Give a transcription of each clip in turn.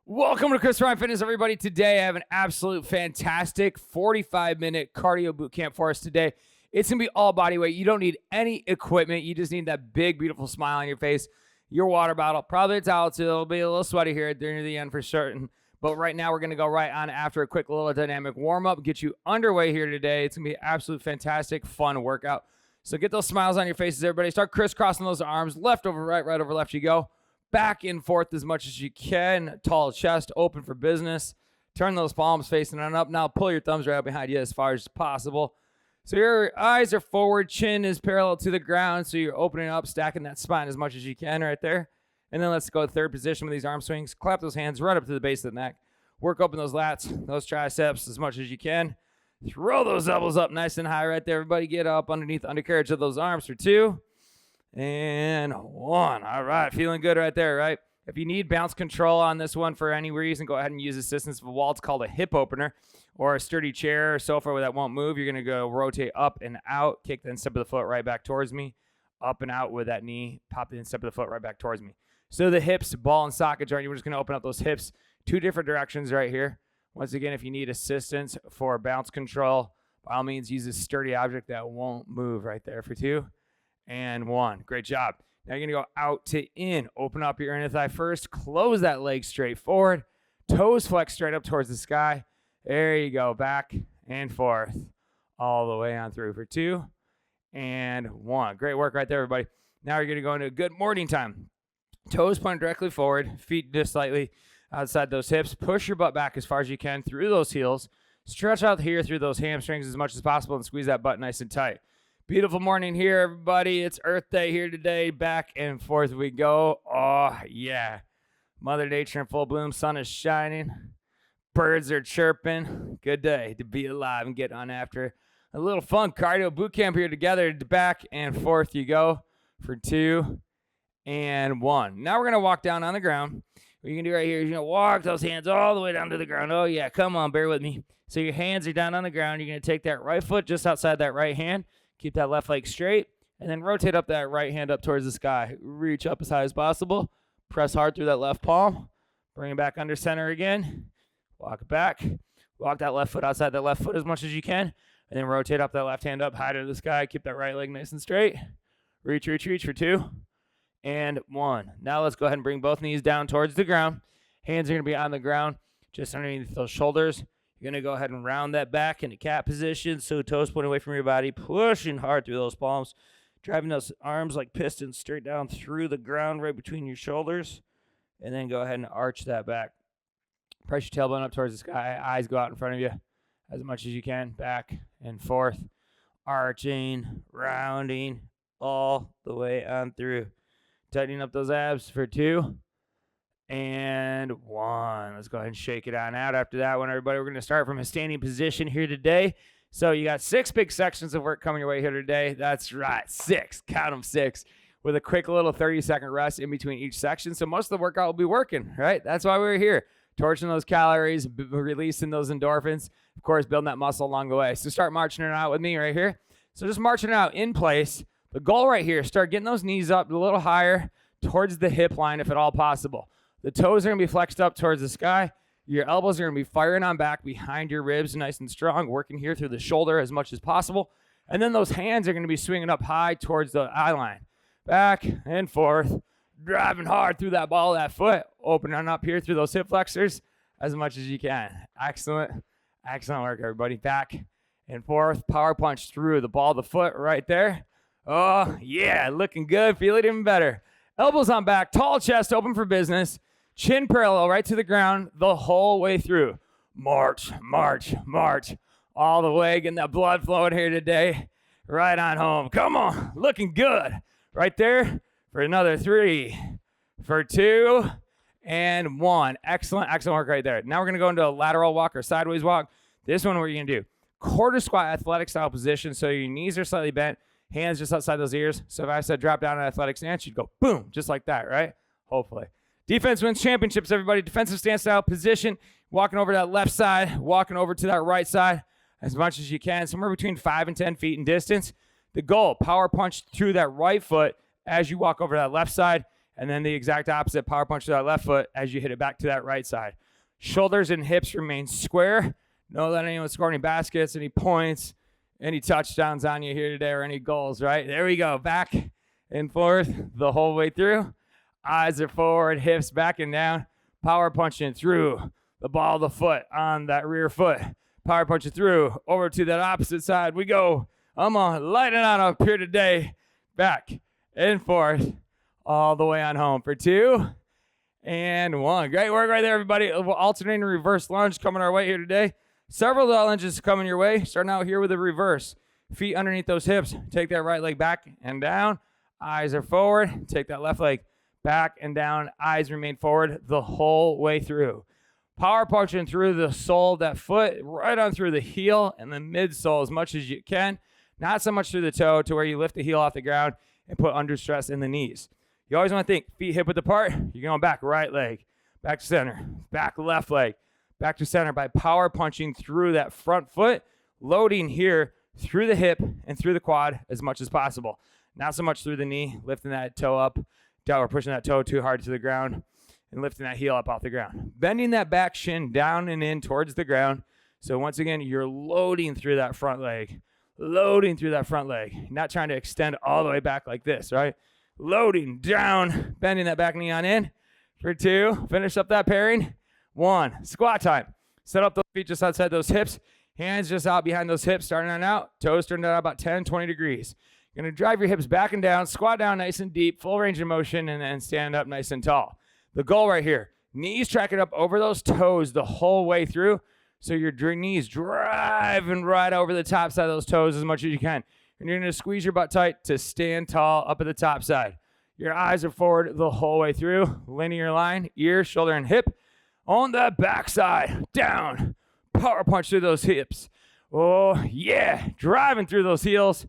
Welcome to Chris Ryan Fitness, everybody. Today, I have an absolute fantastic 45-minute cardio boot camp for us today. It's going to be all body weight. You don't need any equipment. You just need that big, beautiful smile on your face, your water bottle, probably a towel too. It'll be a little sweaty here near the end for certain. But right now, we're going to go right on after a quick little dynamic warm-up, get you underway here today. It's going to be an absolute fantastic, fun workout. So get those smiles on your faces, everybody. Start crisscrossing those arms. Left over right, right over left you go. Back and forth as much as you can. Tall chest, open for business. Turn those palms facing on up. Now pull your thumbs right behind you as far as possible. So your eyes are forward, chin is parallel to the ground. So you're opening up, stacking that spine as much as you can right there. And then let's go third position with these arm swings. Clap those hands right up to the base of the neck. Work open those lats, those triceps as much as you can. Throw those elbows up nice and high right there. Everybody get up underneath the undercarriage of those arms for 2. And 1. All right, feeling good right there, right? If you need bounce control on this one for any reason, go ahead and use assistance of a wall. It's called a hip opener or a sturdy chair or sofa that won't move. You're going to go rotate up and out, kick the instep of the foot right back towards me, up and out with that knee, pop the instep of the foot right back towards me. So the hips, ball and socket joint, you're just going to open up those hips 2 different directions right here. Once again, if you need assistance for bounce control, by all means, use a sturdy object that won't move right there for 2. And 1. Great job. Now you're going to go out to in. Open up your inner thigh first. Close that leg straight forward. Toes flex straight up towards the sky. There you go. Back and forth. All the way on through for 2. And 1. Great work right there, everybody. Now you're going to go into a good morning time. Toes point directly forward. Feet just slightly outside those hips. Push your butt back as far as you can through those heels. Stretch out here through those hamstrings as much as possible and squeeze that butt nice and tight. Beautiful morning here, everybody. It's Earth Day here today. Back and forth we go. Oh, yeah. Mother Nature in full bloom. Sun is shining. Birds are chirping. Good day to be alive and get on after a little fun cardio boot camp here together. Back and forth you go for 2 and 1. Now we're going to walk down on the ground. What you can do right here is walk those hands all the way down to the ground. Oh, yeah. Come on. Bear with me. So your hands are down on the ground. You're going to take that right foot just outside that right hand. Keep that left leg straight, and then rotate up that right hand up towards the sky. Reach up as high as possible. Press hard through that left palm. Bring it back under center again. Walk it back. Walk that left foot outside that left foot as much as you can, and then rotate up that left hand up high to the sky. Keep that right leg nice and straight. Reach, reach, reach for 2 and 1. Now let's go ahead and bring both knees down towards the ground. Hands are going to be on the ground, just underneath those shoulders. You're going to go ahead and round that back into cat position. So toes pointing away from your body, pushing hard through those palms, driving those arms like pistons straight down through the ground right between your shoulders. And then go ahead and arch that back. Press your tailbone up towards the sky. Eyes go out in front of you as much as you can. Back and forth. Arching, rounding, all the way on through. Tightening up those abs for 2. And 1. Let's go ahead and shake it on out. After that one, everybody, we're going to start from a standing position here today. So you got 6 big sections of work coming your way here today. That's right, 6. Count them 6. With a quick little 30-second rest in between each section. So most of the workout will be working, right? That's why we're here. Torching those calories, releasing those endorphins. Of course, building that muscle along the way. So start marching it out with me right here. So just marching it out in place. The goal right here, start getting those knees up a little higher towards the hip line if at all possible. The toes are going to be flexed up towards the sky. Your elbows are going to be firing on back behind your ribs, nice and strong, working here through the shoulder as much as possible. And then those hands are going to be swinging up high towards the eye line. Back and forth, driving hard through that ball of that foot, opening up here through those hip flexors as much as you can. Excellent. Excellent work, everybody. Back and forth, power punch through the ball of the foot right there. Oh, yeah, looking good. Feel it even better. Elbows on back, tall chest, open for business. Chin parallel right to the ground the whole way through. March, march, march. All the way, getting that blood flowing here today. Right on home. Come on, looking good. Right there for another 3, for 2, and 1. Excellent, excellent work right there. Now we're going to go into a lateral walk or sideways walk. This one, what are you going to do? Quarter squat athletic style position. So your knees are slightly bent, hands just outside those ears. So if I said drop down in athletic stance, you'd go boom, just like that, right? Hopefully. Defense wins championships, everybody. Defensive stance style position. Walking over to that left side, walking over to that right side as much as you can. Somewhere between 5 and 10 feet in distance. The goal, power punch through that right foot as you walk over to that left side. And then the exact opposite, power punch to that left foot as you hit it back to that right side. Shoulders and hips remain square. Don't let anyone score any baskets, any points, any touchdowns on you here today, or any goals, right? There we go. Back and forth the whole way through. Eyes are forward, hips back and down. Power punching through the ball of the foot on that rear foot. Power punching through over to that opposite side. We go. I'm on lighting on up here today. Back and forth all the way on home for 2 and 1. Great work right there, everybody. Alternating reverse lunge coming our way here today. Several lunges coming your way. Starting out here with a reverse. Feet underneath those hips. Take that right leg back and down. Eyes are forward. Take that left leg back and down. Eyes remain forward the whole way through. Power punching through the sole of that foot, right on through the heel and the midsole as much as you can. Not so much through the toe to where you lift the heel off the ground and put under stress in the knees. You always want to think feet hip width apart. You're going back right leg, back to center, back left leg, back to center by power punching through that front foot, loading here through the hip and through the quad as much as possible. Not so much through the knee, lifting that toe up, down, or pushing that toe too hard to the ground and lifting that heel up off the ground. Bending that back shin down and in towards the ground. So once again, you're loading through that front leg. Loading through that front leg, not trying to extend all the way back like this, right? Loading down, bending that back knee on in for 2. Finish up that pairing. 1, squat time. Set up those feet just outside those hips. Hands just out behind those hips, starting on out. Toes turned out about 10, 20 degrees. You're going to drive your hips back and down, squat down nice and deep, full range of motion, and then stand up nice and tall. The goal right here, knees tracking up over those toes the whole way through. So your knees driving right over the top side of those toes as much as you can. And you're going to squeeze your butt tight to stand tall up at the top side. Your eyes are forward the whole way through. Linear line, ear, shoulder, and hip. On the back side, down. Power punch through those hips. Oh, yeah. Driving through those heels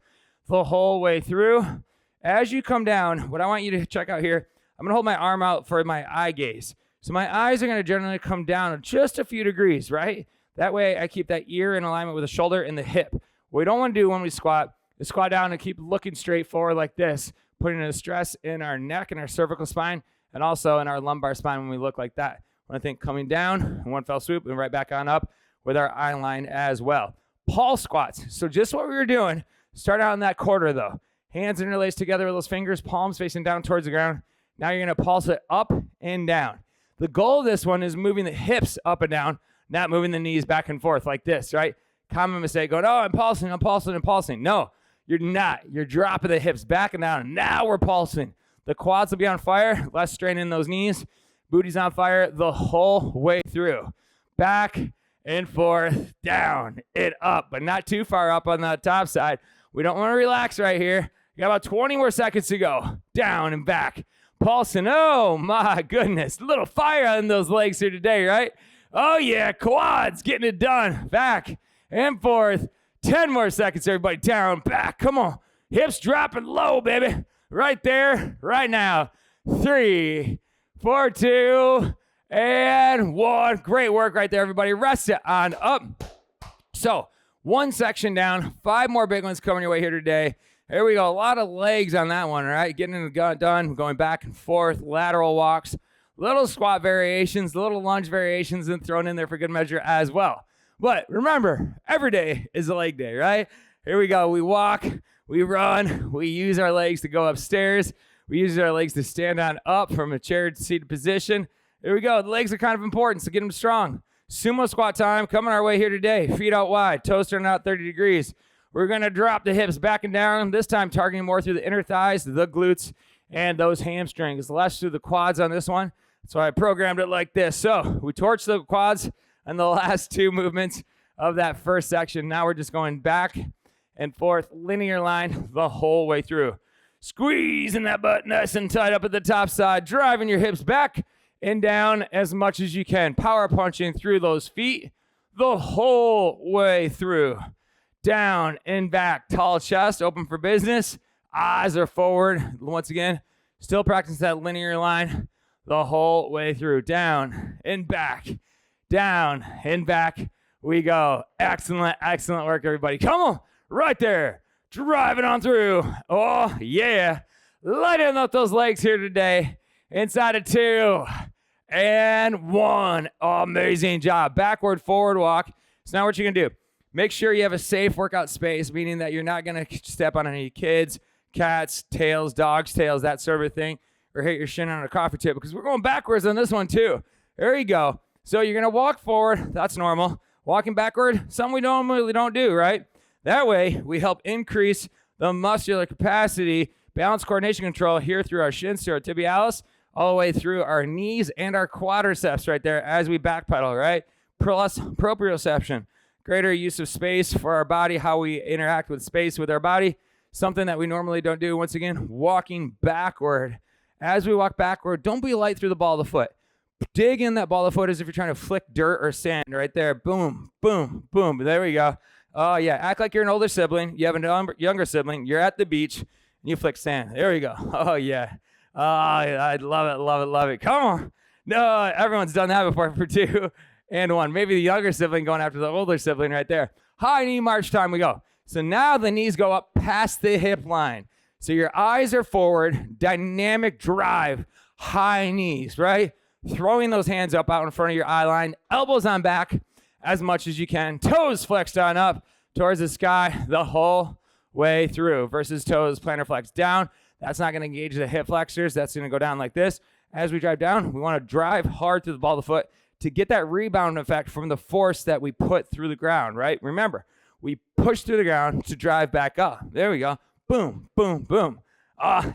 the whole way through. As you come down, what I want you to check out here, I'm going to hold my arm out for my eye gaze. So my eyes are going to generally come down just a few degrees, right? That way I keep that ear in alignment with the shoulder and the hip. What we don't want to do when we squat is squat down and keep looking straight forward like this, putting a stress in our neck and our cervical spine and also in our lumbar spine when we look like that. I want to think coming down in one fell swoop and right back on up with our eye line as well. Pulse squats. So just what we were doing, start out in that quarter though. Hands interlaced together with those fingers, palms facing down towards the ground. Now you're going to pulse it up and down. The goal of this one is moving the hips up and down, not moving the knees back and forth like this, right? Common mistake going, oh, I'm pulsing. No, you're not. You're dropping the hips back and down. Now we're pulsing. The quads will be on fire, less strain in those knees. Booty's on fire the whole way through. Back and forth, down and up, but not too far up on the top side. We don't want to relax right here. You got about 20 more seconds to go. Down and back. Pulsing. Oh, my goodness. A little fire on those legs here today, right? Oh, yeah, quads getting it done. Back and forth. 10 more seconds, everybody. Down, back. Come on. Hips dropping low, baby. Right there, right now. 3, 4, 2, and 1. Great work right there, everybody. Rest it on up. So, 1 section down. 5 more big ones coming your way here today. Here we go. A lot of legs on that one, all right? Getting it done, going back and forth, lateral walks. Little squat variations, little lunge variations, and thrown in there for good measure as well. But remember, every day is a leg day, right? Here we go. We walk, we run, we use our legs to go upstairs. We use our legs to stand on up from a chair to seated position. Here we go. The legs are kind of important, so get them strong. Sumo squat time coming our way here today. Feet out wide, toes turning out 30 degrees. We're going to drop the hips back and down, this time targeting more through the inner thighs, the glutes, and those hamstrings. Less through the quads on this one. So I programmed it like this. So we torch the quads on the last 2 movements of that first section. Now we're just going back and forth, linear line the whole way through. Squeezing that butt nice and tight up at the top side, driving your hips back and down as much as you can. Power punching through those feet the whole way through. Down and back, tall chest, open for business. Eyes are forward. Once again, still practice that linear line the whole way through. Down and back, down and back we go. Excellent, excellent work, everybody. Come on, right there. Driving on through. Oh, yeah. Lighten up those legs here today. Inside of 2 and 1. Amazing job. Backward, forward walk. So now what you're going to do, make sure you have a safe workout space, meaning that you're not going to step on any kids, cats, tails, dogs' tails, that sort of thing, or hit your shin on a coffee table, because we're going backwards on this one too. There you go. So you're going to walk forward. That's normal. Walking backward, something we normally don't do, right? That way, we help increase the muscular capacity, balance, coordination, control here through our shins, through our tibialis, all the way through our knees and our quadriceps right there as we backpedal, right? Plus proprioception, greater use of space for our body, how we interact with space with our body, something that we normally don't do. Once again, walking backward. As we walk backward, don't be light through the ball of the foot. Dig in that ball of the foot as if you're trying to flick dirt or sand right there. Boom, boom, boom. There we go. Oh, yeah. Act like you're an older sibling. You have a younger sibling. You're at the beach, and you flick sand. There we go. Oh, yeah. Oh, I love it, love it, love it. Come on. No, everyone's done that before for 2 and 1. Maybe the younger sibling going after the older sibling right there. High knee march time we go. So now the knees go up past the hip line. So your eyes are forward, dynamic drive, high knees, right? Throwing those hands up out in front of your eye line, elbows on back as much as you can, toes flexed on up towards the sky the whole way through versus toes plantar flex down. That's not going to engage the hip flexors. That's going to go down like this. As we drive down, we want to drive hard through the ball of the foot to get that rebound effect from the force that we put through the ground, right? Remember, we push through the ground to drive back up. There we go. Boom, boom, boom.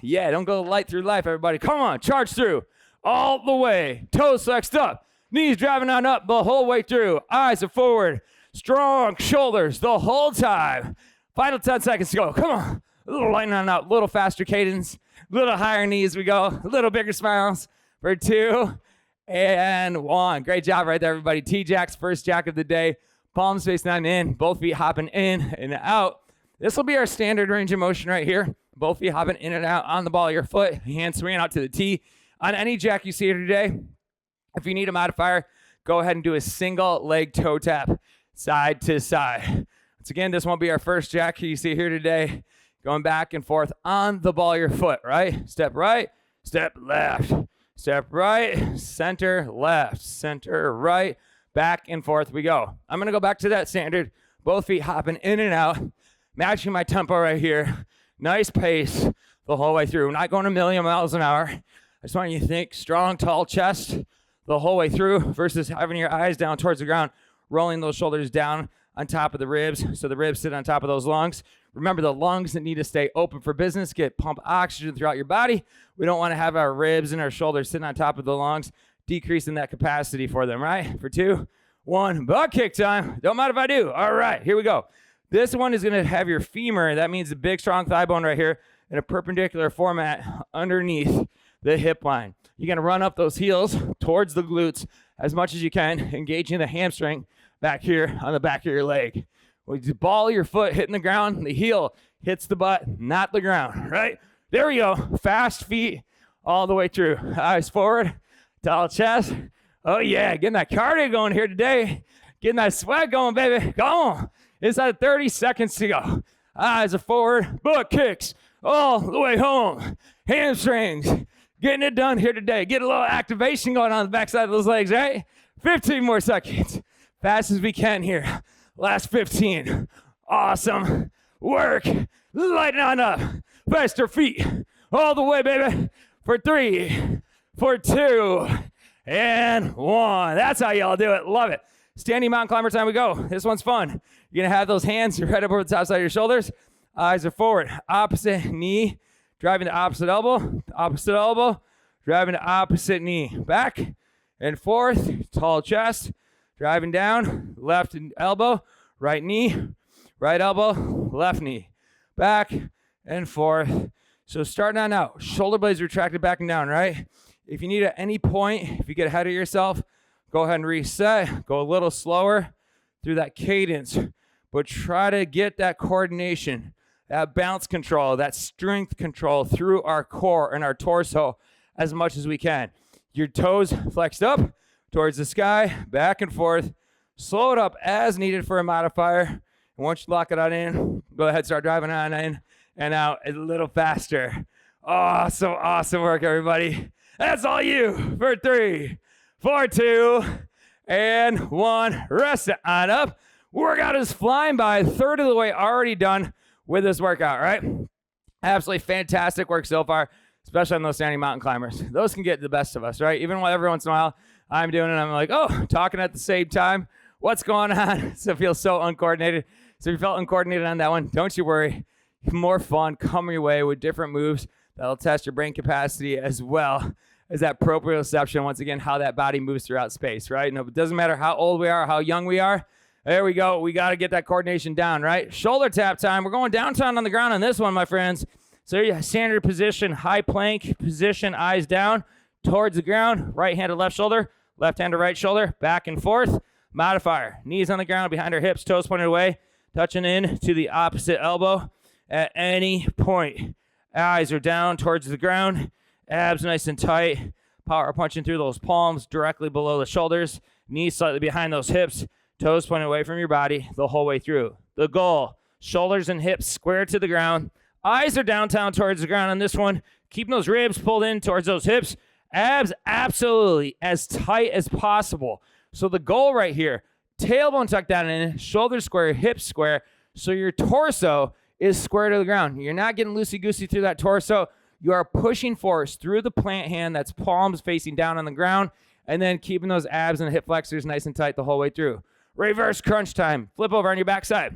Yeah, don't go light through life, everybody. Come on, charge through. All the way. Toes flexed up. Knees driving on up the whole way through. Eyes are forward. Strong shoulders the whole time. Final 10 seconds to go. Come on. A little lightening on out. A little faster cadence. A little higher knees we go. A little bigger smiles for 2 and 1. Great job right there, everybody. T-jacks, first jack of the day. Palms facing on in. Both feet hopping in and out. This will be our standard range of motion right here. Both feet hopping in and out on the ball of your foot. Hands swinging out to the T. On any jack you see here today, if you need a modifier, go ahead and do a single leg toe tap side to side. Once again, this won't be our first jack you see here today. Going back and forth on the ball of your foot, right? Step right, step left. Step right, center, left, center, right. Back and forth we go. I'm going to go back to that standard. Both feet hopping in and out, matching my tempo right here. Nice pace the whole way through. Not going a million miles an hour. I just want you to think strong, tall chest the whole way through versus having your eyes down towards the ground, rolling those shoulders down on top of the ribs so the ribs sit on top of those lungs. Remember, the lungs that need to stay open for business, pump oxygen throughout your body. We don't want to have our ribs and our shoulders sitting on top of the lungs, decreasing that capacity for them, right? For 2, 1, butt kick time. Don't mind if I do. All right, here we go. This one is going to have your femur, that means the big, strong thigh bone right here, in a perpendicular format underneath the hip line. You're going to run up those heels towards the glutes as much as you can, engaging the hamstring back here on the back of your leg. With the ball of your foot hitting the ground, the heel hits the butt, not the ground, right? There we go. Fast feet all the way through. Eyes forward, tall chest. Oh, yeah, getting that cardio going here today. Getting that sweat going, baby. Go on. Inside 30 seconds to go. Eyes are forward, butt kicks all the way home. Hamstrings. Getting it done here today. Get a little activation going on the backside of those legs, right? 15 more seconds. Fast as we can here. Last 15. Awesome work. Lighten on up. Faster feet. All the way, baby. For 3, for 2, and 1. That's how y'all do it. Love it. Standing mountain climber time we go. This one's fun. You're going to have those hands right up over the top side of your shoulders. Eyes are forward. Opposite knee. Driving the opposite elbow, driving the opposite knee. Back and forth, tall chest, driving down, left elbow, right knee, right elbow, left knee. Back and forth. So starting on out, shoulder blades retracted back and down, right? If you need at any point, if you get ahead of yourself, go ahead and reset. Go a little slower through that cadence, but try to get that coordination, that balance control, that strength control through our core and our torso as much as we can. Your toes flexed up towards the sky, back and forth. Slow it up as needed for a modifier. And once you lock it on in, go ahead, start driving on in and out a little faster. Awesome work, everybody. That's all you for 3, 4, 2, and 1. Rest it on up. Workout is flying by. A third of the way already done with this workout, right? Absolutely fantastic work so far, especially on those standing mountain climbers. Those can get the best of us, right? Even while every once in a while I'm doing it, I'm like, oh, talking at the same time. What's going on? So it feels so uncoordinated. So if you felt uncoordinated on that one, don't you worry. More fun coming your way with different moves that'll test your brain capacity as well as that proprioception. Once again, how that body moves throughout space, right? No, it doesn't matter how old we are, how young we are. There we go. We got to get that coordination down, right? Shoulder tap time. We're going downtown on the ground on this one, my friends. So you standard position, high plank position, eyes down towards the ground. Right hand to left shoulder, left hand to right shoulder, back and forth. Modifier. Knees on the ground behind our hips, toes pointed away, touching in to the opposite elbow at any point. Eyes are down towards the ground. Abs nice and tight. Power punching through those palms directly below the shoulders. Knees slightly behind those hips. Toes pointed away from your body the whole way through. The goal, shoulders and hips square to the ground. Eyes are downtown towards the ground on this one. Keeping those ribs pulled in towards those hips. Abs absolutely as tight as possible. So the goal right here, tailbone tucked down in, shoulders square, hips square. So your torso is square to the ground. You're not getting loosey-goosey through that torso. You are pushing force through the plant hand. That's palms facing down on the ground. And then keeping those abs and hip flexors nice and tight the whole way through. Reverse crunch time. Flip over on your backside.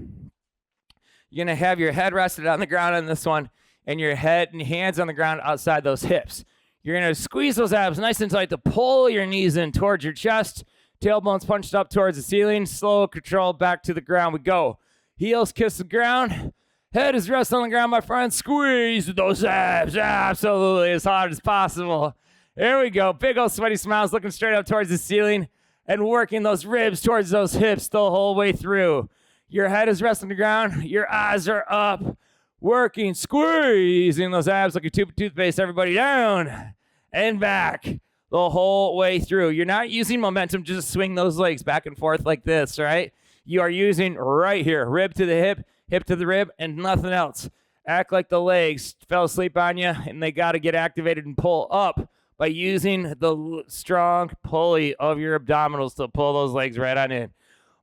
You're going to have your head rested on the ground on this one and your head and hands on the ground outside those hips. You're going to squeeze those abs nice and tight to pull your knees in towards your chest. Tailbones punched up towards the ceiling. Slow control back to the ground we go. Heels kiss the ground. Head is rest on the ground, my friend. Squeeze those abs absolutely as hard as possible. There we go. Big old sweaty smiles looking straight up towards the ceiling. And working those ribs towards those hips the whole way through. Your head is resting on the ground. Your eyes are up. Working, squeezing those abs like a tube of toothpaste. Everybody down and back the whole way through. You're not using momentum. Just swing those legs back and forth like this, right? You are using right here. Rib to the hip, hip to the rib, and nothing else. Act like the legs fell asleep on you, and they got to get activated and pull up by using the strong pulley of your abdominals to pull those legs right on in.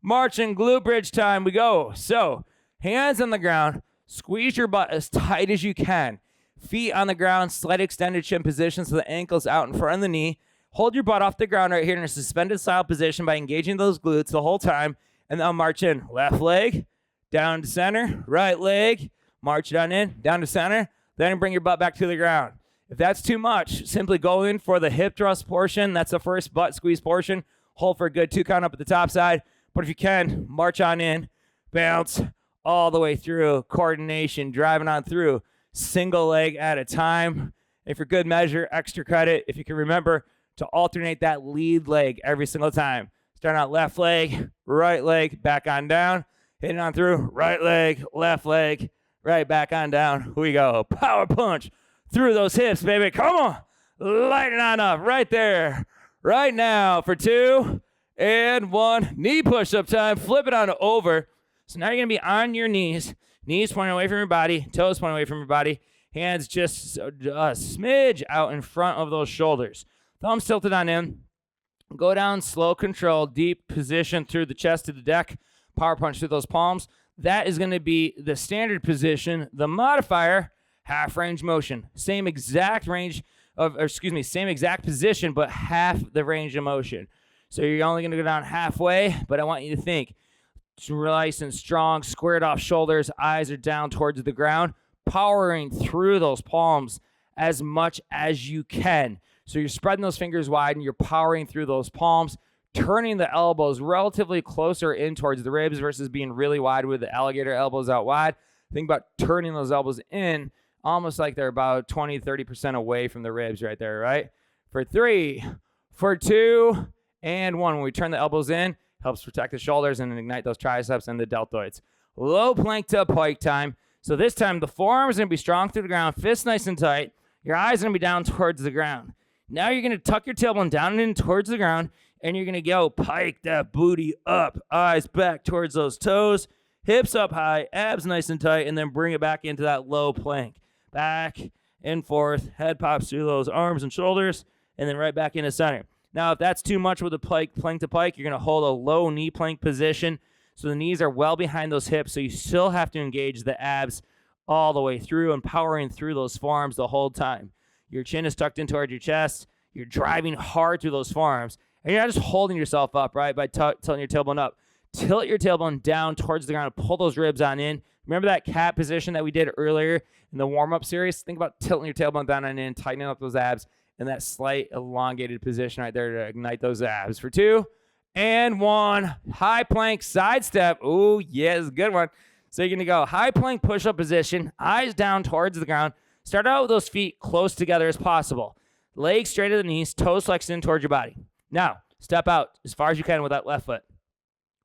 March and glute bridge time we go. So hands on the ground, squeeze your butt as tight as you can. Feet on the ground, slight extended chin position so the ankle's out in front of the knee. Hold your butt off the ground right here in a suspended style position by engaging those glutes the whole time. And then march in. Left leg, down to center. Right leg, march it on in, down to center. Then bring your butt back to the ground. If that's too much, simply go in for the hip thrust portion. That's the first butt squeeze portion. Hold for a good 2 count up at the top side. But if you can, march on in, bounce all the way through. Coordination, driving on through. Single leg at a time. If for good measure, extra credit. If you can remember to alternate that lead leg every single time. Start out left leg, right leg, back on down. Hitting on through, right leg, right back on down. Here we go. Power punch. Through those hips, baby. Come on. Light it on up right there. Right now for 2 and 1. Knee push-up time. Flip it on over. So now you're going to be on your knees. Knees pointing away from your body. Toes pointing away from your body. Hands just a smidge out in front of those shoulders. Thumbs tilted on in. Go down, slow control, deep position through the chest to the deck. Power punch through those palms. That is going to be the standard position. The modifier, half range motion. Same exact same exact position, but half the range of motion. So you're only going to go down halfway, but I want you to think nice and strong, squared off shoulders, eyes are down towards the ground, powering through those palms as much as you can. So you're spreading those fingers wide and you're powering through those palms, turning the elbows relatively closer in towards the ribs versus being really wide with the alligator elbows out wide. Think about turning those elbows in almost like they're about 20, 30% away from the ribs right there, right? For 3, for 2, and 1. When we turn the elbows in, helps protect the shoulders and ignite those triceps and the deltoids. Low plank to pike time. So this time the forearms are going to be strong through the ground, fists nice and tight. Your eyes are going to be down towards the ground. Now you're going to tuck your tailbone down and in towards the ground, and you're going to go pike that booty up. Eyes back towards those toes, hips up high, abs nice and tight, and then bring it back into that low plank. Back and forth, head pops through those arms and shoulders, and then right back into center. Now, if that's too much with the plank to pike, you're going to hold a low knee plank position. So the knees are well behind those hips, so you still have to engage the abs all the way through and powering through those forearms the whole time. Your chin is tucked in toward your chest. You're driving hard through those forearms. And you're not just holding yourself up, right, by tilting your tailbone up. Tilt your tailbone down towards the ground. Pull those ribs on in. Remember that cat position that we did earlier in the warm-up series? Think about tilting your tailbone down and in, tightening up those abs, and that slight elongated position right there to ignite those abs. For 2 and 1. High plank side step. Ooh, yes, good one. So you're going to go high plank push-up position, eyes down towards the ground. Start out with those feet close together as possible. Legs straight to the knees, toes flexed in towards your body. Now, step out as far as you can with that left foot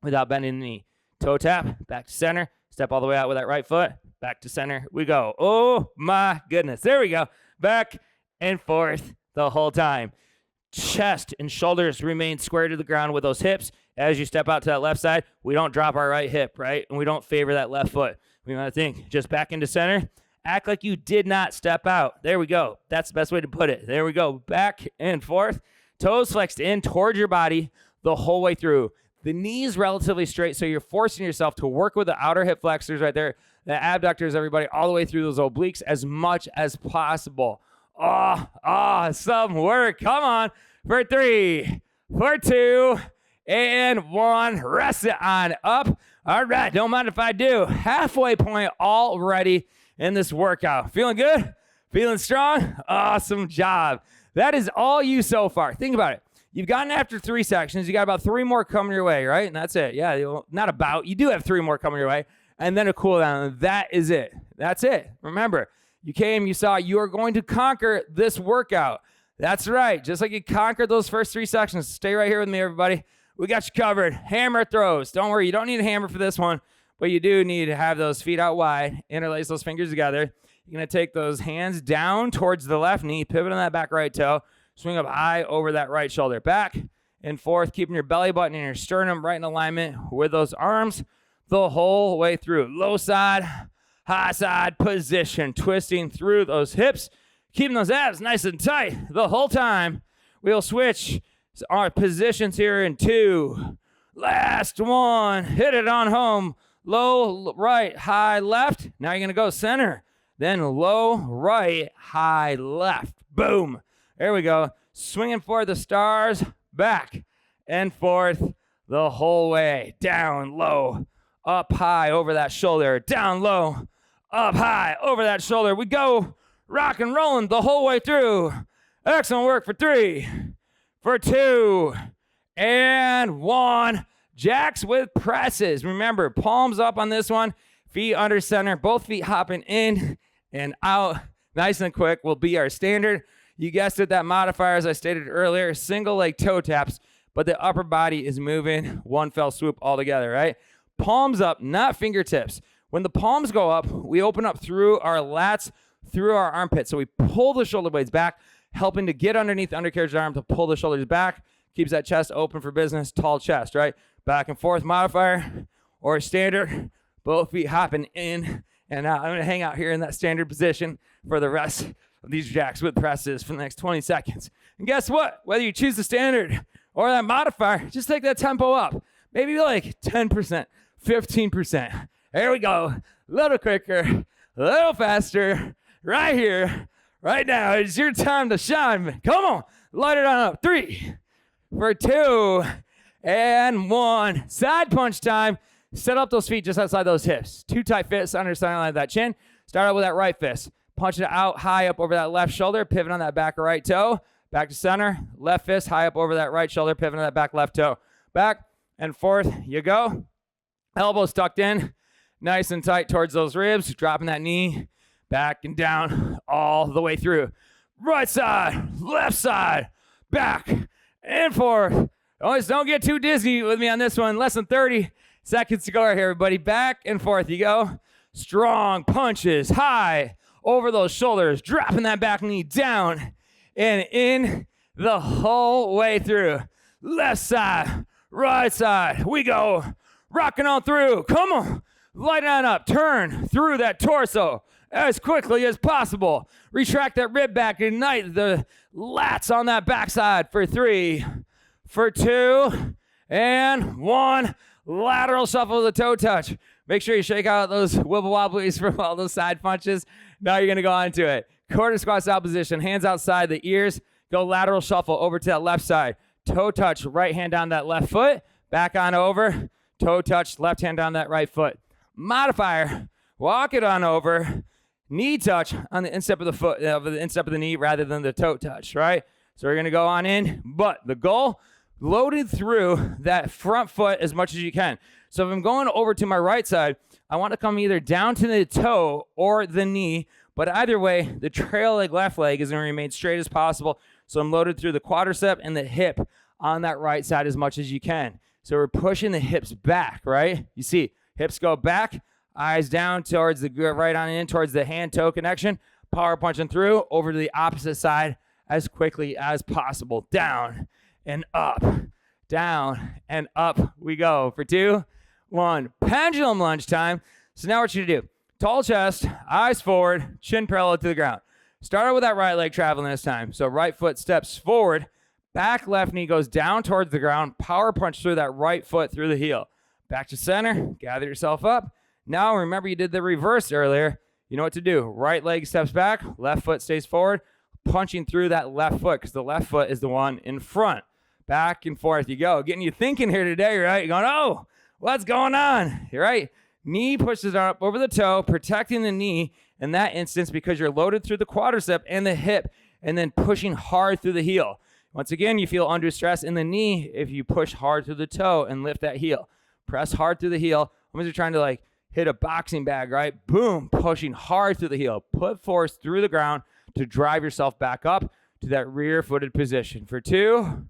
without bending the knee. Toe tap, back to center. Step all the way out with that right foot. Back to center. We go. Oh, my goodness. There we go. Back and forth the whole time. Chest and shoulders remain square to the ground with those hips. As you step out to that left side, we don't drop our right hip, right? And we don't favor that left foot. We want to think just back into center. Act like you did not step out. There we go. That's the best way to put it. There we go. Back and forth. Toes flexed in towards your body the whole way through. The knees relatively straight, so you're forcing yourself to work with the outer hip flexors right there, the abductors, everybody, all the way through those obliques as much as possible. Some work. Come on. For 3, for 2, and 1. Rest it on up. All right. Don't mind if I do. Halfway point already in this workout. Feeling good? Feeling strong? Awesome job. That is all you so far. Think about it. You've gotten after 3 sections. You got about 3 more coming your way, right? And that's it. Yeah, not about. You do have 3 more coming your way. And then a cool down. That is it. That's it. Remember, you came, you saw, you are going to conquer this workout. That's right. Just like you conquered those first 3 sections. Stay right here with me, everybody. We got you covered. Hammer throws. Don't worry. You don't need a hammer for this one, but you do need to have those feet out wide. Interlace those fingers together. You're going to take those hands down towards the left knee, pivot on that back right toe, swing up high over that right shoulder. Back and forth, keeping your belly button and your sternum right in alignment with those arms the whole way through. Low side, high side position, twisting through those hips, keeping those abs nice and tight the whole time. We'll switch our positions here in 2. Last one. Hit it on home. Low right, high left. Now you're going to go center. Then low right, high left. Boom. There we go. Swinging for the stars. Back and forth the whole way. Down low. Up high over that shoulder. Down low. Up high over that shoulder. We go rock and rolling the whole way through. Excellent work for 3, for 2, and 1. Jacks with presses. Remember, palms up on this one. Feet under center. Both feet hopping in and out. Nice and quick will be our standard. You guessed it, that modifier, as I stated earlier, single leg toe taps, but the upper body is moving one fell swoop all together, right? Palms up, not fingertips. When the palms go up, we open up through our lats, through our armpits. So we pull the shoulder blades back, helping to get underneath the undercarriage of the arm to pull the shoulders back. Keeps that chest open for business, tall chest, right? Back and forth modifier or standard. Both feet hopping in and out. I'm going to hang out here in that standard position for the rest of these jacks with presses for the next 20 seconds. And guess what? Whether you choose the standard or that modifier, just take that tempo up. Maybe like 10%, 15%. There we go. A little quicker, a little faster. Right here, right now. It's your time to shine. Come on. Light it on up. 3, for 2, and 1. Side punch time. Set up those feet just outside those hips. 2 tight fists under the center line of that chin. Start out with that right fist. Punch it out high up over that left shoulder. Pivot on that back right toe. Back to center. Left fist high up over that right shoulder. Pivot on that back left toe. Back and forth you go. Elbows tucked in. Nice and tight towards those ribs. Dropping that knee. Back and down all the way through. Right side. Left side. Back and forth. Always don't get too dizzy with me on this one. Less than 30 seconds to go right here, everybody. Back and forth you go. Strong punches high over those shoulders. Dropping that back knee down and in the whole way through. Left side. Right side. We go. Rocking on through. Come on. Light on up. Turn through that torso. as quickly as possible. Retract that rib back, ignite the lats on that backside for 3, for 2, and 1. Lateral shuffle with the toe touch. Make sure you shake out those wibble wobblies from all those side punches. Now you're gonna go on to it. Quarter squat style position, hands outside the ears. Go lateral shuffle over to that left side. Toe touch, right hand down that left foot. Back on over. Toe touch, left hand down that right foot. Modifier, walk it on over. Knee touch on the instep of the foot, the instep of the knee rather than the toe touch, right? So we're gonna go on in, but the goal, loaded through that front foot as much as you can. So if I'm going over to my right side, I want to come either down to the toe or the knee, but either way, the trail leg, left leg is going to remain straight as possible. So I'm loaded through the quadricep and the hip on that right side as much as you can. So we're pushing the hips back, right? You see, hips go back, eyes down towards the right on in, towards the hand-toe connection, power punching through over to the opposite side as quickly as possible. Down and up, down and up we go for 2, 1. Pendulum lunge time. So now what you do, tall chest, eyes forward, chin parallel to the ground. Start out with that right leg traveling this time. So right foot steps forward, back left knee goes down towards the ground, power punch through that right foot through the heel. Back to center, gather yourself up. Now remember you did the reverse earlier. You know what to do. Right leg steps back, left foot stays forward, punching through that left foot because the left foot is the one in front. Back and forth you go. Getting you thinking here today, right? You're going, oh, what's going on? You're right. Knee pushes up over the toe, protecting the knee in that instance because you're loaded through the quadricep and the hip and then pushing hard through the heel. Once again, you feel under stress in the knee if you push hard through the toe and lift that heel. Press hard through the heel. Almost you're trying to like hit a boxing bag, right? Boom, pushing hard through the heel. Put force through the ground to drive yourself back up to that rear-footed position. For 2,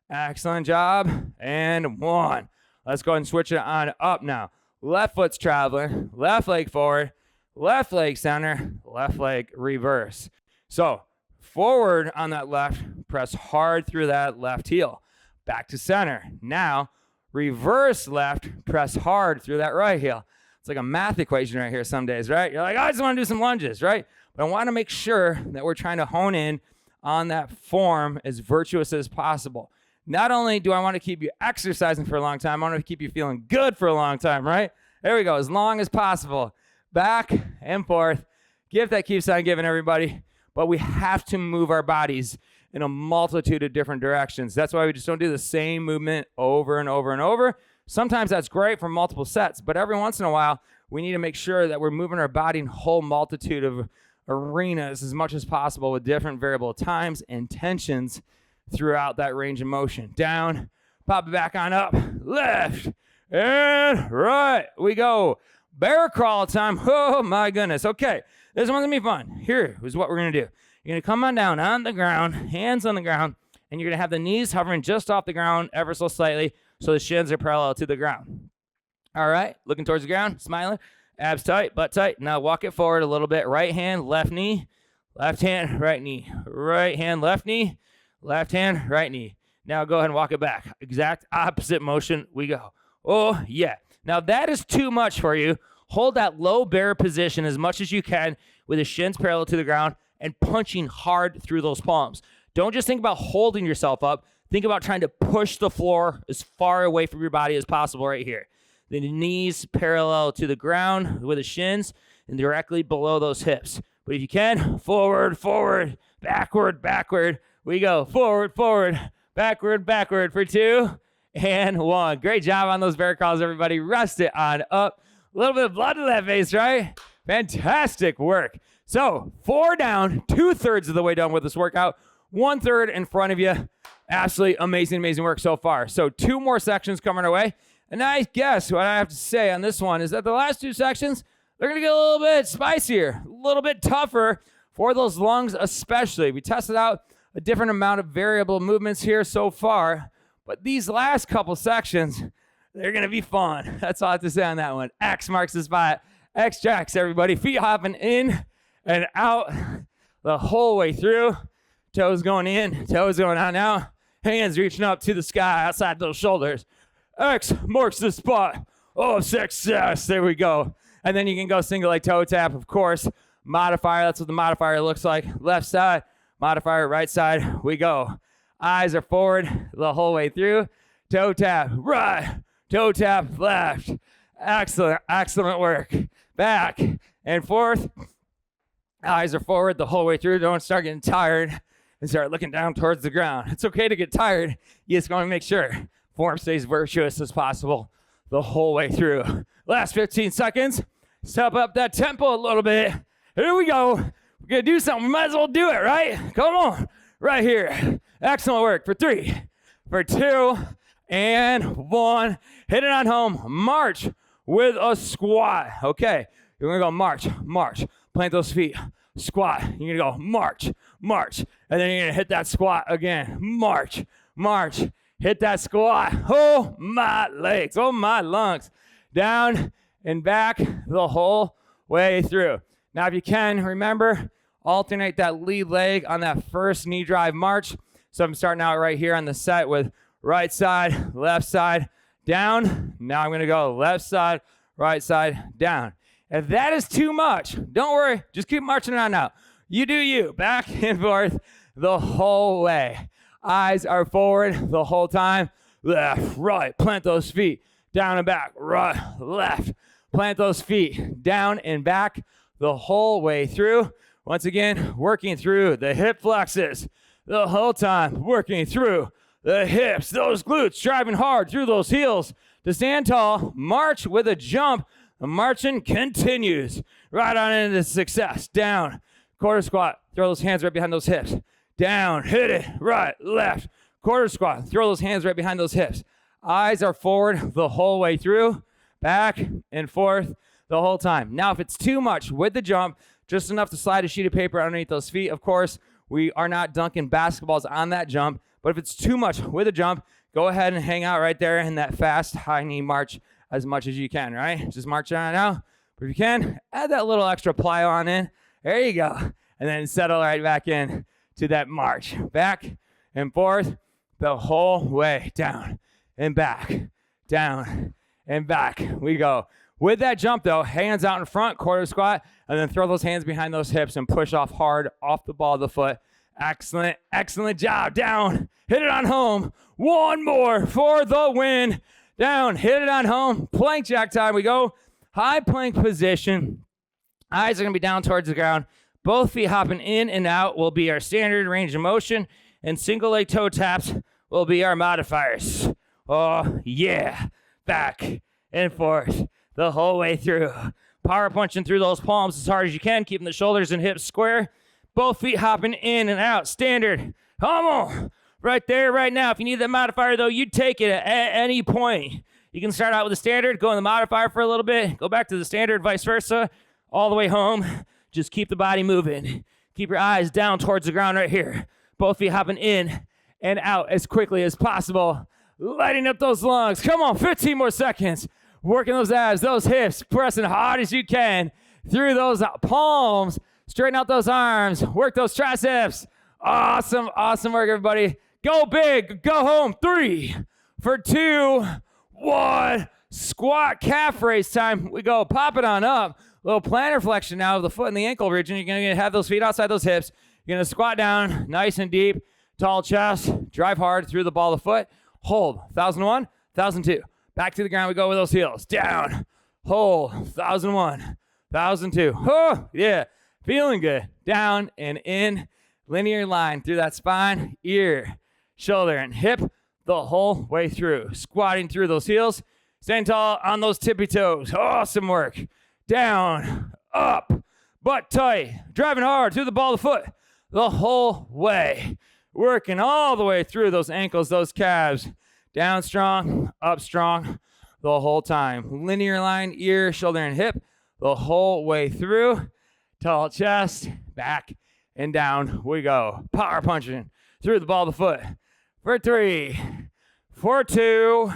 excellent job, and 1. Let's go ahead and switch it on up now. Left foot's traveling, left leg forward, left leg center, left leg reverse. So forward on that left, press hard through that left heel. Back to center. Now reverse left, press hard through that right heel. It's like a math equation right here some days, right? You're like, I just want to do some lunges, right? But I want to make sure that we're trying to hone in on that form as virtuous as possible. Not only do I want to keep you exercising for a long time, I want to keep you feeling good for a long time, right? There we go, as long as possible. Back and forth. Gift that keeps on giving, everybody. But we have to move our bodies in a multitude of different directions. That's why we just don't do the same movement over and over and over. Sometimes that's great for multiple sets, but every once in a while, we need to make sure that we're moving our body in a whole multitude of arenas as much as possible with different variable times and tensions throughout that range of motion. Down, pop it back on up, left, and right. We go. Bear crawl time. Oh, my goodness. Okay, this one's going to be fun. Here is what we're going to do. You're going to come on down on the ground, hands on the ground, and you're going to have the knees hovering just off the ground ever so slightly so the shins are parallel to the ground. All right, looking towards the ground, smiling, abs tight, butt tight. Now walk it forward a little bit. Right hand, left knee, left hand, right knee, right hand, left knee, left hand, right knee. Now go ahead and walk it back. Exact opposite motion. We go. Oh, yeah. Now that is too much for you. Hold that low bear position as much as you can with the shins parallel to the ground and punching hard through those palms. Don't just think about holding yourself up. Think about trying to push the floor as far away from your body as possible right here. The knees parallel to the ground with the shins and directly below those hips. But if you can, forward, forward, backward, backward. We go forward, forward, backward, backward for 2 and 1. Great job on those bear crawls, everybody. Rest it on up. A little bit of blood in that face, right? Fantastic work. So 4 down, 2/3 of the way done with this workout. 1/3 in front of you. Absolutely amazing, amazing work so far. So 2 more sections coming our way. And I guess what I have to say on this one is that the last 2 sections, they're going to get a little bit spicier, a little bit tougher for those lungs especially. We tested out a different amount of variable movements here so far, but these last couple sections, they're going to be fun. That's all I have to say on that one. X marks the spot. X jacks, everybody. Feet hopping in and out the whole way through. Toes going in, toes going out now. Hands reaching up to the sky outside those shoulders. X marks the spot of success. There we go. And then you can go single leg toe tap, of course. modifier. That's what the modifier looks like. Left side, modifier, right side, we go. Eyes are forward the whole way through. Toe tap, right. Toe tap, left. Excellent, excellent work. Back and forth. Eyes are forward the whole way through. Don't start getting tired and start looking down towards the ground. It's okay to get tired. You just want to make sure form stays virtuous as possible the whole way through. Last 15 seconds. Step up that tempo a little bit. Here we go. We're going to do something. We might as well do it, right? Come on. Right here. Excellent work for 3, for 2, and 1. Hit it on home. March with a squat. Okay. You're going to go march, march. Plant those feet. Squat. You're going to go march, march. And then you're going to hit that squat again. March, march. Hit that squat. Oh, my legs. Oh, my lungs. Down and back the whole way through. Now, if you can, remember, alternate that lead leg on that first knee drive march. So I'm starting out right here on the set with right side, left side, down. Now I'm going to go left side, right side, down. If that is too much, don't worry. Just keep marching on out. You do you. Back and forth the whole way. Eyes are forward the whole time. Left, right. Plant those feet. Down and back. Right, left. Plant those feet. Down and back the whole way through. Once again, working through the hip flexes the whole time. Working through the hips, those glutes, driving hard through those heels to stand tall. March with a jump. The marching continues. Right on into success. Down. Quarter squat. Throw those hands right behind those hips. Down. Hit it. Right. Left. Quarter squat. Throw those hands right behind those hips. Eyes are forward the whole way through. Back and forth the whole time. Now, if it's too much with the jump, just enough to slide a sheet of paper underneath those feet. Of course, we are not dunking basketballs on that jump. But if it's too much with a jump, go ahead and hang out right there in that fast high knee march as much as you can, right? Just march on out. But if you can, add that little extra plyo on in. There you go. And then settle right back in to that march. Back and forth the whole way. Down and back. Down and back. We go. With that jump, though, hands out in front, quarter squat, and then throw those hands behind those hips and push off hard off the ball of the foot. Excellent, excellent job. Down. Hit it on home. One more for the win. Down, hit it on home. Plank jack time. We go high plank position. Eyes are going to be down towards the ground. Both feet hopping in and out will be our standard range of motion. And single leg toe taps will be our modifiers. Oh, yeah. Back and forth the whole way through. Power punching through those palms as hard as you can, keeping the shoulders and hips square. Both feet hopping in and out. Standard. Come on. Right there, right now. If you need that modifier, though, you take it at any point. You can start out with the standard, go in the modifier for a little bit, go back to the standard, vice versa, all the way home. Just keep the body moving. Keep your eyes down towards the ground right here. Both feet hopping in and out as quickly as possible. Lighting up those lungs. Come on, 15 more seconds. Working those abs, those hips, pressing hard as you can through those palms. Straighten out those arms. Work those triceps. Awesome, awesome work, everybody. Go big, go home. 3, for 2, 1. Squat calf raise time. We go, pop it on up. Little plantar flexion now of the foot and the ankle region. You're going to have those feet outside those hips. You're going to squat down nice and deep. Tall chest. Drive hard through the ball of the foot. Hold. 1,001, 1,002. Back to the ground we go with those heels. Down. Hold. 1,001, 1,002. Oh, yeah. Feeling good. Down and in. Linear line through that spine, ear, shoulder, and hip the whole way through. Squatting through those heels. Staying tall on those tippy toes. Awesome work. Down, up, butt tight. Driving hard through the ball of the foot the whole way. Working all the way through those ankles, those calves. Down strong, up strong the whole time. Linear line, ear, shoulder, and hip the whole way through. Tall chest, back, and down we go. Power punching through the ball of the foot. For 3, for 2,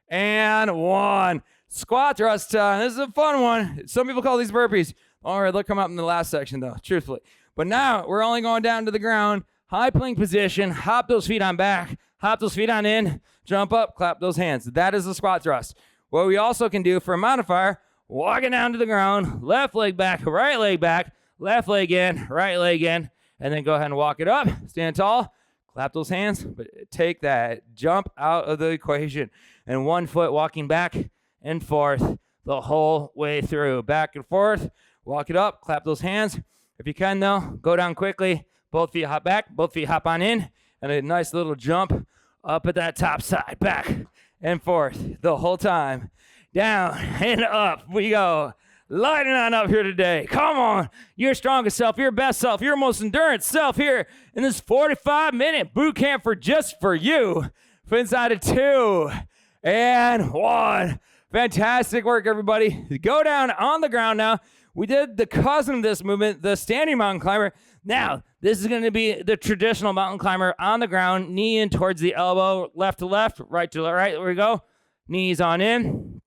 and 1. Squat thrust time. This is a fun one. Some people call these burpees. All right, they'll come up in the last section, though, truthfully. But now we're only going down to the ground. High plank position. Hop those feet on back. Hop those feet on in. Jump up. Clap those hands. That is the squat thrust. What we also can do for a modifier, walking down to the ground, left leg back, right leg back, left leg in, right leg in, and then go ahead and walk it up. Stand tall, clap those hands, but take that jump out of the equation. And 1 foot walking back and forth the whole way through. Back and forth, walk it up, clap those hands. If you can, though, go down quickly. Both feet hop back, both feet hop on in, and a nice little jump up at that top side. Back and forth the whole time. Down and up we go. Lighting on up here today. Come on. Your strongest self, your best self, your most endurance self here in this 45-minute boot camp for you. For inside of 2 and 1. Fantastic work, everybody. Go down on the ground now. We did the cousin of this movement, the standing mountain climber. Now, this is going to be the traditional mountain climber on the ground, knee in towards the elbow, left to left, right to right. There we go. Knees on in.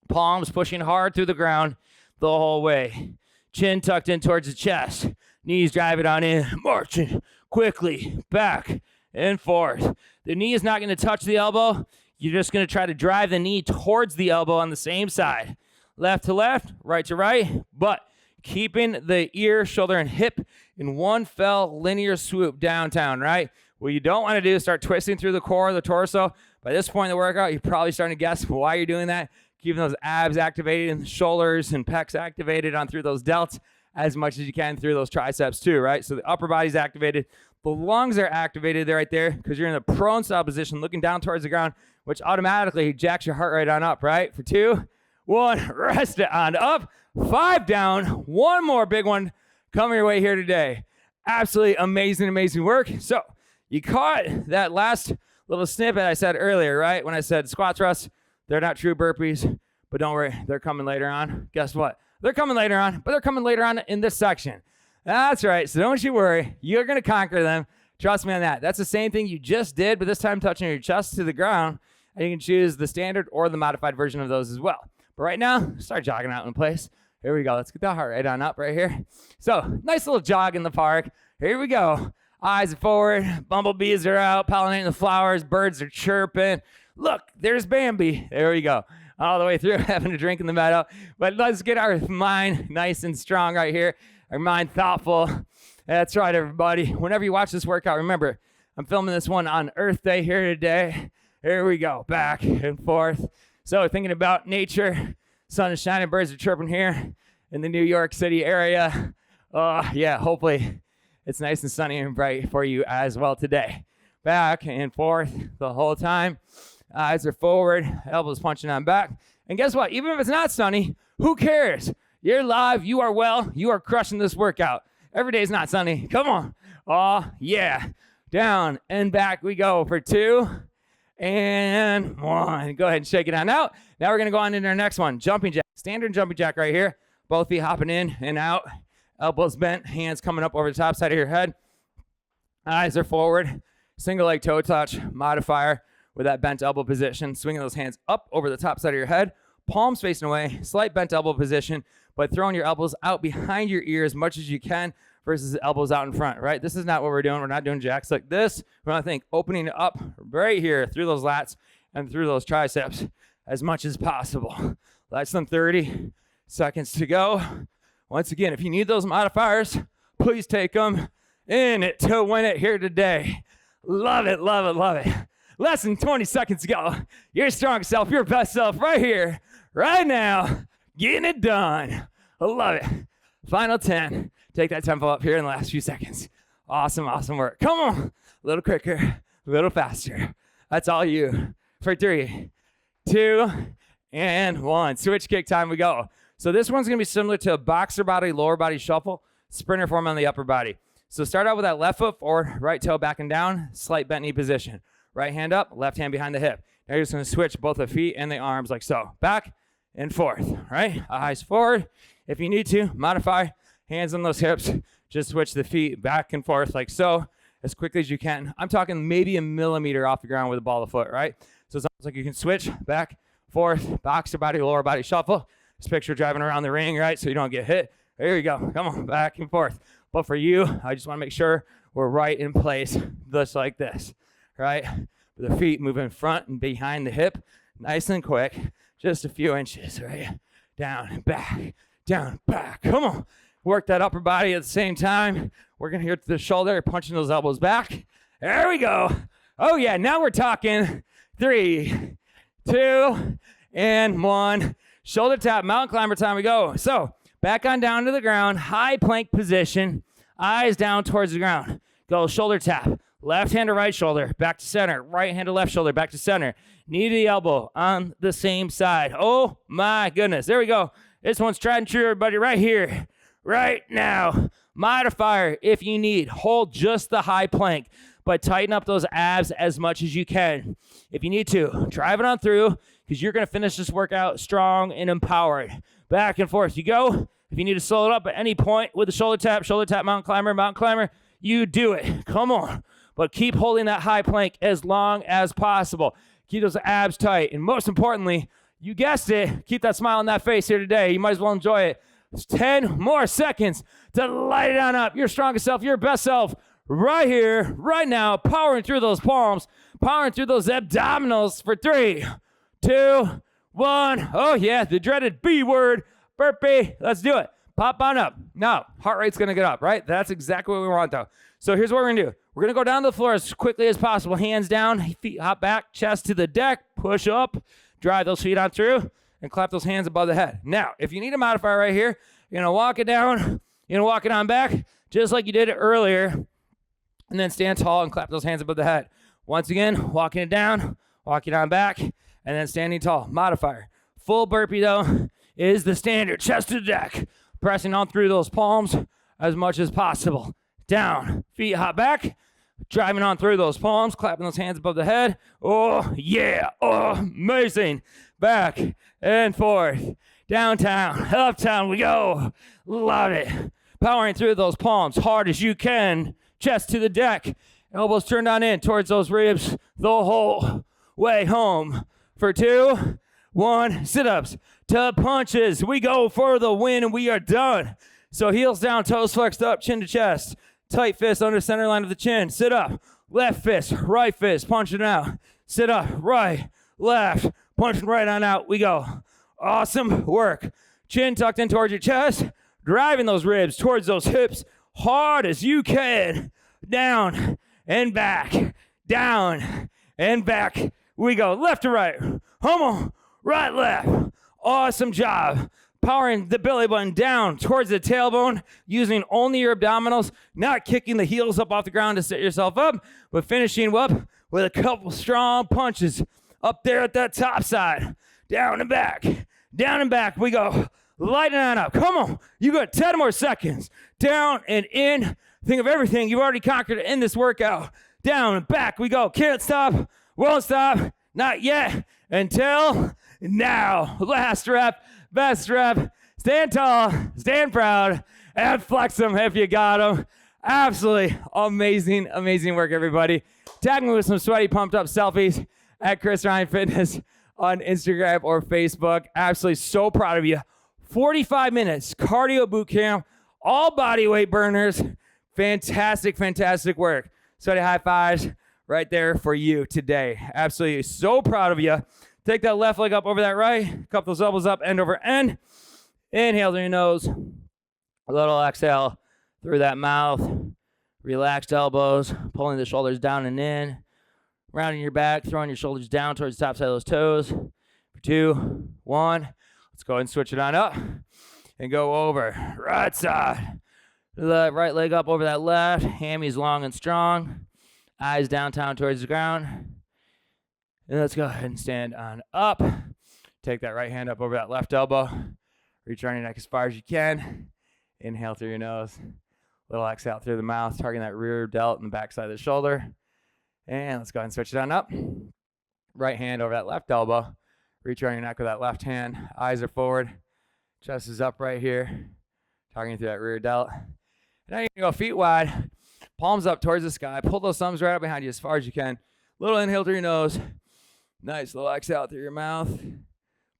Palms pushing hard through the ground the whole way. Chin tucked in towards the chest. Knees driving on in. Marching quickly back and forth. The knee is not going to touch the elbow. You're just going to try to drive the knee towards the elbow on the same side. Left to left, right to right, but keeping the ear, shoulder, and hip in one fell linear swoop downtown, right? What you don't want to do is start twisting through the core of the torso. By this point in the workout, you're probably starting to guess why you're doing that. Keeping those abs activated and the shoulders and pecs activated on through those delts as much as you can through those triceps too, right? So the upper body's activated. The lungs are activated there right there because you're in the prone style position looking down towards the ground, which automatically jacks your heart rate on up, right? For 2, 1, rest it on up. 5 down. 1 more big one coming your way here today. Absolutely amazing, amazing work. So you caught that last little snippet I said earlier, right? When I said squat thrusts, they're not true burpees, but don't worry, they're coming later on. Guess what? They're coming later on, but they're coming later on in this section. That's right. So don't you worry. You're going to conquer them. Trust me on that. That's the same thing you just did, but this time touching your chest to the ground. And you can choose the standard or the modified version of those as well. But right now, start jogging out in place. Here we go. Let's get the heart rate on up right here. So nice little jog in the park. Here we go. Eyes forward. Bumblebees are out, pollinating the flowers. Birds are chirping. Look, there's Bambi. There we go. All the way through, having a drink in the meadow. But let's get our mind nice and strong right here. Our mind thoughtful. That's right, everybody. Whenever you watch this workout, remember, I'm filming this one on Earth Day here today. Here we go. Back and forth. So thinking about nature. Sun is shining. Birds are chirping here in the New York City area. Yeah, hopefully it's nice and sunny and bright for you as well today. Back and forth the whole time. Eyes are forward, elbows punching on back. And guess what? Even if it's not sunny, who cares? You're live, you are well, you are crushing this workout. Every day is not sunny. Come on. Oh, yeah. Down and back we go for 2 and 1. Go ahead and shake it on out. Now we're going to go on into our next one. Jumping jack. Standard jumping jack right here. Both feet hopping in and out. Elbows bent, hands coming up over the top side of your head. Eyes are forward. Single leg toe touch modifier with that bent elbow position. Swinging those hands up over the top side of your head. Palms facing away. Slight bent elbow position, but throwing your elbows out behind your ear as much as you can versus the elbows out in front, right? This is not what we're doing. We're not doing jacks like this. We want to think opening it up right here through those lats and through those triceps as much as possible. Less than 30 seconds to go. Once again, if you need those modifiers, please take them. In it to win it here today. Love it, love it, love it. Less than 20 seconds to go. Your strong self, your best self right here, right now. Getting it done. I love it. Final 10. Take that tempo up here in the last few seconds. Awesome, awesome work. Come on. A little quicker, a little faster. That's all you. For 3, 2, and 1. Switch kick time we go. So this one's going to be similar to a boxer body, lower body shuffle, sprinter form on the upper body. So start out with that left foot forward, right toe back and down, slight bent knee position. Right hand up, left hand behind the hip. Now you're just going to switch both the feet and the arms like so. Back and forth, right? Eyes forward. If you need to, modify. Hands on those hips. Just switch the feet back and forth like so as quickly as you can. I'm talking maybe a millimeter off the ground with the ball of foot, right? So it's almost like you can switch back, forth, boxer body, lower body shuffle. Just picture driving around the ring, right? So you don't get hit. There you go. Come on, back and forth. But for you, I just want to make sure we're right in place, just like this, right? With the feet moving front and behind the hip, nice and quick, just a few inches, right? Down and back, down, back. Come on. Work that upper body at the same time. We're going to get to the shoulder, punching those elbows back. There we go. Oh, yeah. Now we're talking 3, 2, and 1. Shoulder tap, mountain climber time we go. So back on down to the ground, high plank position, eyes down towards the ground. Go shoulder tap, left hand to right shoulder, back to center, right hand to left shoulder, back to center. Knee to the elbow on the same side. Oh my goodness. There we go. This one's tried and true, everybody, right here, right now. Modifier if you need. Hold just the high plank, but tighten up those abs as much as you can. If you need to, drive it on through because you're going to finish this workout strong and empowered. Back and forth you go. If you need to slow it up at any point with the shoulder tap, mountain climber, you do it. Come on. But keep holding that high plank as long as possible. Keep those abs tight. And most importantly, you guessed it, keep that smile on that face here today. You might as well enjoy it. It's 10 more seconds to light it on up. Your strongest self, your best self, right here, right now, powering through those palms, powering through those abdominals for 3, 2, 1. Oh, yeah, the dreaded B word, burpee. Let's do it. Pop on up. Now, heart rate's going to get up, right? That's exactly what we want, though. So here's what we're going to do. We're going to go down to the floor as quickly as possible. Hands down, feet hop back, chest to the deck, push up, drive those feet on through, and clap those hands above the head. Now, if you need a modifier right here, you're going to walk it down, you're going to walk it on back, just like you did it earlier, and then stand tall and clap those hands above the head. Once again, walking it down, walking on back, and then standing tall. Modifier. Full burpee, though, is the standard. Chest to the deck, pressing on through those palms as much as possible. Down, feet hop back, driving on through those palms, clapping those hands above the head. Oh, yeah. Oh, amazing. Back and forth. Downtown, uptown we go. Love it. Powering through those palms hard as you can. Chest to the deck. Elbows turned on in towards those ribs the whole way home. For 2, 1. Sit-ups to punches. We go for the win and we are done. So heels down, toes flexed up, chin to chest. Tight fist under center line of the chin. Sit up. Left fist, right fist, punching out. Sit up, right, left, punching right on out. We go. Awesome work. Chin tucked in towards your chest. Driving those ribs towards those hips hard as you can. Down and back. Down and back. We go. Left to right. Come on. Right, left. Awesome job. Powering the belly button down towards the tailbone, using only your abdominals, not kicking the heels up off the ground to set yourself up, but finishing up with a couple strong punches up there at that top side. Down and back. Down and back. We go. Lighten on up. Come on. You got 10 more seconds. Down and in. Think of everything you've already conquered in this workout. Down and back. We go. Can't stop. Won't stop. Not yet. Until now. Last rep. Best rep. Stand tall, stand proud, and flex them if you got them. Absolutely amazing, amazing work, everybody. Tag me with some sweaty, pumped up selfies at Chris Ryan Fitness on Instagram or Facebook. Absolutely so proud of you. 45 minutes, cardio boot camp, all body weight burners. Fantastic, fantastic work. Sweaty high fives right there for you today. Absolutely so proud of you. Take that left leg up over that right. Cup those elbows up, end over end. Inhale through your nose. A little exhale through that mouth. Relaxed elbows. Pulling the shoulders down and in. Rounding your back. Throwing your shoulders down towards the top side of those toes. For 2, 1. Let's go ahead and switch it on up. And go over. Right side. The right leg up over that left. Hammies long and strong. Eyes downtown towards the ground. And let's go ahead and stand on up. Take that right hand up over that left elbow. Reach around your neck as far as you can. Inhale through your nose. Little exhale through the mouth, targeting that rear delt and the back side of the shoulder. And let's go ahead and switch it on up. Right hand over that left elbow. Reach around your neck with that left hand. Eyes are forward. Chest is up right here. Targeting through that rear delt. Now you're going to go feet wide. Palms up towards the sky. Pull those thumbs right up behind you as far as you can. Little inhale through your nose. Nice little exhale through your mouth.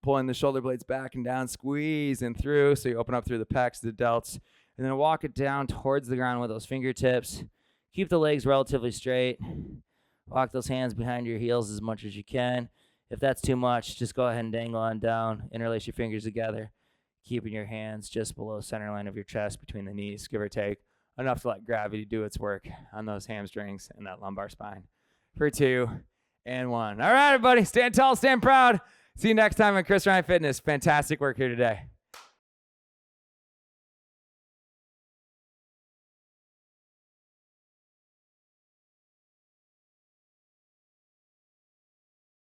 Pulling the shoulder blades back and down, squeezing through so you open up through the pecs, the delts, and then walk it down towards the ground with those fingertips. Keep the legs relatively straight. Walk those hands behind your heels as much as you can. If that's too much, just go ahead and dangle on down. Interlace your fingers together. keeping your hands just below center line of your chest between the knees, give or take, enough to let gravity do its work on those hamstrings and that lumbar spine. For 2 and 1. All right, everybody, stand tall, stand proud. See you next time on Chris Ryan Fitness. Fantastic work here today.